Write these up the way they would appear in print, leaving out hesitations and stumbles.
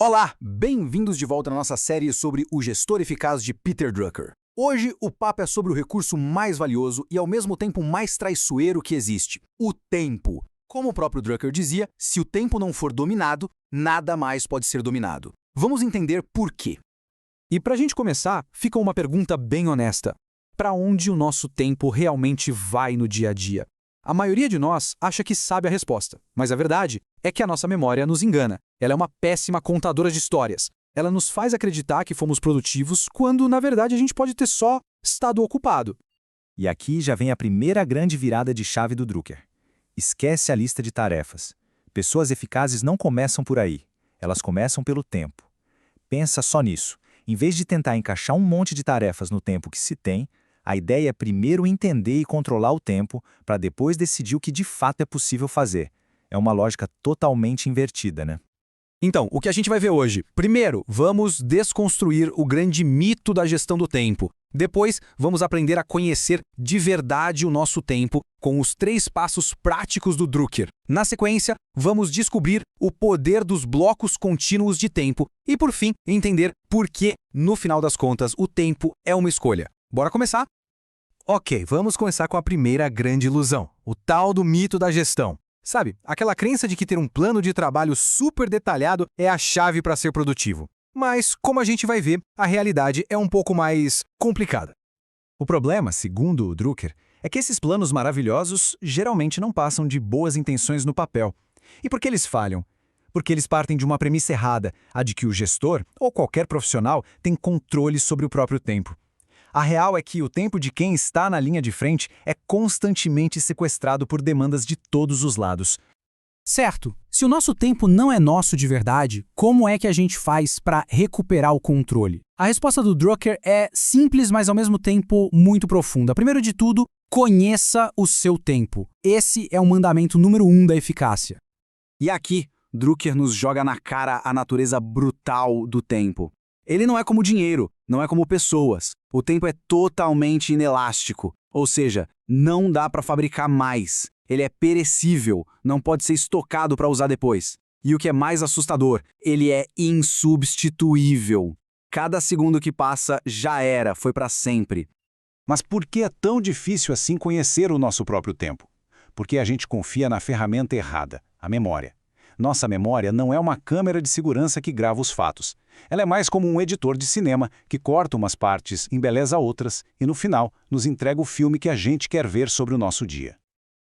Olá, bem-vindos de volta na nossa série sobre o gestor eficaz de Peter Drucker. Hoje o papo é sobre o recurso mais valioso e ao mesmo tempo mais traiçoeiro que existe, o tempo. Como o próprio Drucker dizia, se o tempo não for dominado, nada mais pode ser dominado. Vamos entender por quê. E para a gente começar, fica uma pergunta bem honesta. Para onde o nosso tempo realmente vai no dia a dia? A maioria de nós acha que sabe a resposta, mas a verdade é que a nossa memória nos engana. Ela é uma péssima contadora de histórias. Ela nos faz acreditar que fomos produtivos quando, na verdade, a gente pode ter só estado ocupado. E aqui já vem a primeira grande virada de chave do Drucker. Esquece a lista de tarefas. Pessoas eficazes não começam por aí. Elas começam pelo tempo. Pensa só nisso. Em vez de tentar encaixar um monte de tarefas no tempo que se tem, a ideia é primeiro entender e controlar o tempo para depois decidir o que de fato é possível fazer. É uma lógica totalmente invertida, né? Então, o que a gente vai ver hoje? Primeiro, vamos desconstruir o grande mito da gestão do tempo. Depois, vamos aprender a conhecer de verdade o nosso tempo com os 3 passos práticos do Drucker. Na sequência, vamos descobrir o poder dos blocos contínuos de tempo e, por fim, entender por que, no final das contas, o tempo é uma escolha. Bora começar? Ok, vamos começar com a primeira grande ilusão, o tal do mito da gestão. Sabe, aquela crença de que ter um plano de trabalho super detalhado é a chave para ser produtivo. Mas, como a gente vai ver, a realidade é um pouco mais complicada. O problema, segundo o Drucker, é que esses planos maravilhosos geralmente não passam de boas intenções no papel. E por que eles falham? Porque eles partem de uma premissa errada, a de que o gestor, ou qualquer profissional, tem controle sobre o próprio tempo. A real é que o tempo de quem está na linha de frente é constantemente sequestrado por demandas de todos os lados. Certo, se o nosso tempo não é nosso de verdade, como é que a gente faz para recuperar o controle? A resposta do Drucker é simples, mas ao mesmo tempo muito profunda. Primeiro de tudo, conheça o seu tempo. Esse é o mandamento número 1 da eficácia. E aqui, Drucker nos joga na cara a natureza brutal do tempo. Ele não é como dinheiro, não é como pessoas. O tempo é totalmente inelástico, ou seja, não dá para fabricar mais. Ele é perecível, não pode ser estocado para usar depois. E o que é mais assustador, ele é insubstituível. Cada segundo que passa já era, foi para sempre. Mas por que é tão difícil assim conhecer o nosso próprio tempo? Porque a gente confia na ferramenta errada, a memória. Nossa memória não é uma câmera de segurança que grava os fatos. Ela é mais como um editor de cinema que corta umas partes, embeleza outras e, no final, nos entrega o filme que a gente quer ver sobre o nosso dia.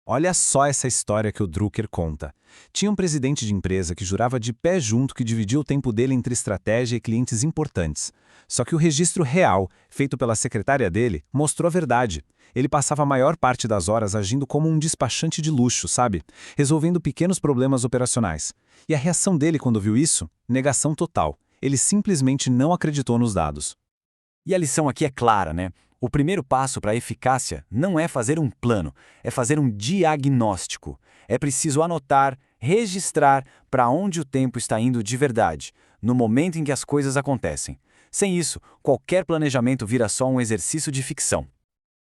Olha só essa história que o Drucker conta. Tinha um presidente de empresa que jurava de pé junto que dividia o tempo dele entre estratégia e clientes importantes. Só que o registro real, feito pela secretária dele, mostrou a verdade. Ele passava a maior parte das horas agindo como um despachante de luxo, sabe? Resolvendo pequenos problemas operacionais. E a reação dele quando viu isso? Negação total. Ele simplesmente não acreditou nos dados. E a lição aqui é clara, né? O primeiro passo para a eficácia não é fazer um plano, é fazer um diagnóstico. É preciso anotar, registrar para onde o tempo está indo de verdade, no momento em que as coisas acontecem. Sem isso, qualquer planejamento vira só um exercício de ficção.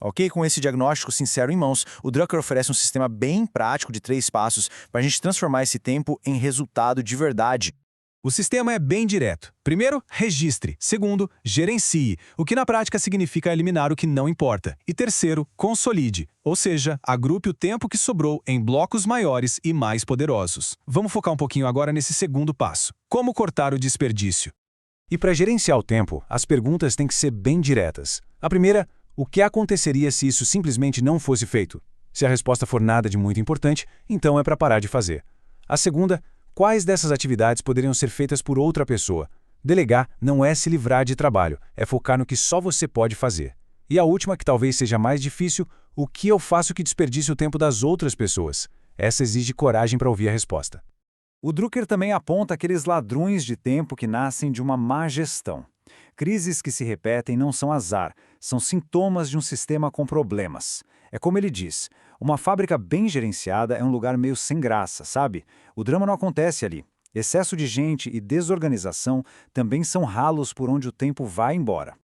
Ok? Com esse diagnóstico sincero em mãos, o Drucker oferece um sistema bem prático de 3 passos para a gente transformar esse tempo em resultado de verdade. O sistema é bem direto. Primeiro, registre. Segundo, gerencie, o que na prática significa eliminar o que não importa. E terceiro, consolide, ou seja, agrupe o tempo que sobrou em blocos maiores e mais poderosos. Vamos focar um pouquinho agora nesse segundo passo. Como cortar o desperdício? E para gerenciar o tempo, as perguntas têm que ser bem diretas. A primeira, o que aconteceria se isso simplesmente não fosse feito? Se a resposta for nada de muito importante, então é para parar de fazer. A segunda, quais dessas atividades poderiam ser feitas por outra pessoa? Delegar não é se livrar de trabalho, é focar no que só você pode fazer. E a última, que talvez seja mais difícil, o que eu faço que desperdice o tempo das outras pessoas? Essa exige coragem para ouvir a resposta. O Drucker também aponta aqueles ladrões de tempo que nascem de uma má gestão. Crises que se repetem não são azar, são sintomas de um sistema com problemas. É como ele diz, uma fábrica bem gerenciada é um lugar meio sem graça, sabe? O drama não acontece ali. Excesso de gente e desorganização também são ralos por onde o tempo vai embora.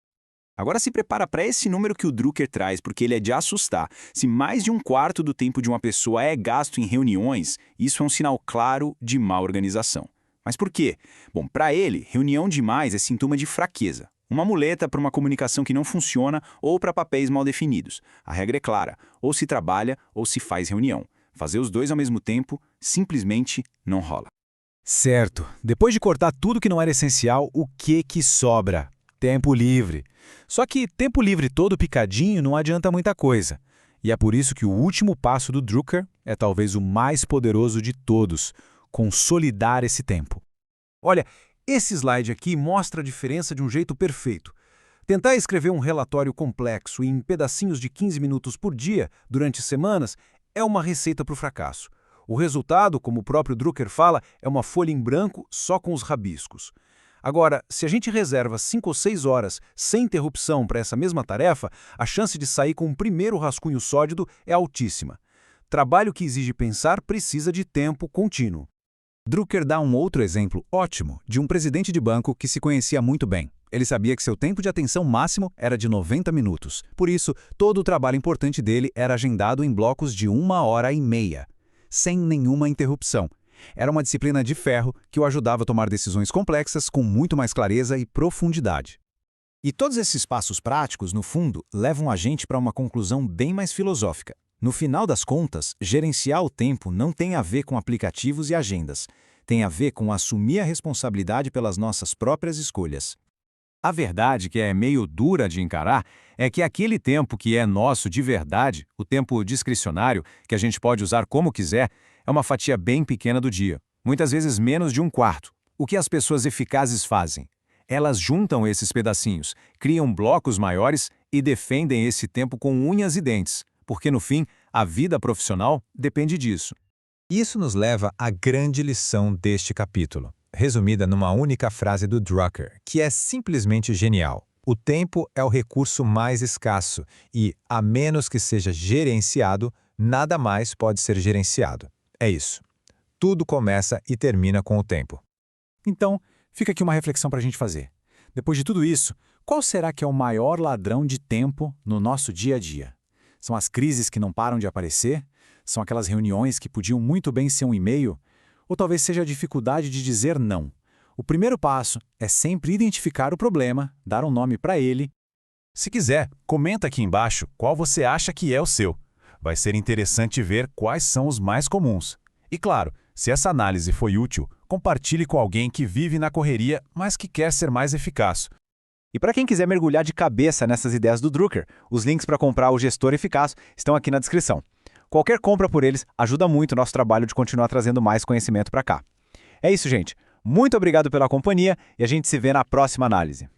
Agora se prepara para esse número que o Drucker traz, porque ele é de assustar. Se mais de 1/4 do tempo de uma pessoa é gasto em reuniões, isso é um sinal claro de má organização. Mas por quê? Bom, para ele, reunião demais é sintoma de fraqueza. Uma muleta para uma comunicação que não funciona ou para papéis mal definidos. A regra é clara, ou se trabalha ou se faz reunião. Fazer os dois ao mesmo tempo simplesmente não rola. Certo. Depois de cortar tudo que não era essencial, o que sobra? Tempo livre. Só que tempo livre todo picadinho não adianta muita coisa. E é por isso que o último passo do Drucker é talvez o mais poderoso de todos: consolidar esse tempo. Olha, esse slide aqui mostra a diferença de um jeito perfeito. Tentar escrever um relatório complexo em pedacinhos de 15 minutos por dia, durante semanas, é uma receita para o fracasso. O resultado, como o próprio Drucker fala, é uma folha em branco só com os rabiscos. Agora, se a gente reserva 5 ou 6 horas sem interrupção para essa mesma tarefa, a chance de sair com um primeiro rascunho sólido é altíssima. Trabalho que exige pensar precisa de tempo contínuo. Drucker dá um outro exemplo ótimo de um presidente de banco que se conhecia muito bem. Ele sabia que seu tempo de atenção máximo era de 90 minutos. Por isso, todo o trabalho importante dele era agendado em blocos de 1h30, sem nenhuma interrupção. Era uma disciplina de ferro que o ajudava a tomar decisões complexas com muito mais clareza e profundidade. E todos esses passos práticos, no fundo, levam a gente para uma conclusão bem mais filosófica. No final das contas, gerenciar o tempo não tem a ver com aplicativos e agendas. Tem a ver com assumir a responsabilidade pelas nossas próprias escolhas. A verdade, que é meio dura de encarar, é que aquele tempo que é nosso de verdade, o tempo discricionário, que a gente pode usar como quiser, é uma fatia bem pequena do dia, muitas vezes menos de 1/4. O que as pessoas eficazes fazem? Elas juntam esses pedacinhos, criam blocos maiores e defendem esse tempo com unhas e dentes, porque no fim, a vida profissional depende disso. Isso nos leva à grande lição deste capítulo, resumida numa única frase do Drucker, que é simplesmente genial. O tempo é o recurso mais escasso e, a menos que seja gerenciado, nada mais pode ser gerenciado. É isso. Tudo começa e termina com o tempo. Então, fica aqui uma reflexão para a gente fazer. Depois de tudo isso, qual será que é o maior ladrão de tempo no nosso dia a dia? São as crises que não param de aparecer? São aquelas reuniões que podiam muito bem ser um e-mail? Ou talvez seja a dificuldade de dizer não? O primeiro passo é sempre identificar o problema, dar um nome para ele. Se quiser, comenta aqui embaixo qual você acha que é o seu. Vai ser interessante ver quais são os mais comuns. E claro, se essa análise foi útil, compartilhe com alguém que vive na correria, mas que quer ser mais eficaz. E para quem quiser mergulhar de cabeça nessas ideias do Drucker, os links para comprar o Gestor Eficaz estão aqui na descrição. Qualquer compra por eles ajuda muito o nosso trabalho de continuar trazendo mais conhecimento para cá. É isso, gente. Muito obrigado pela companhia e a gente se vê na próxima análise.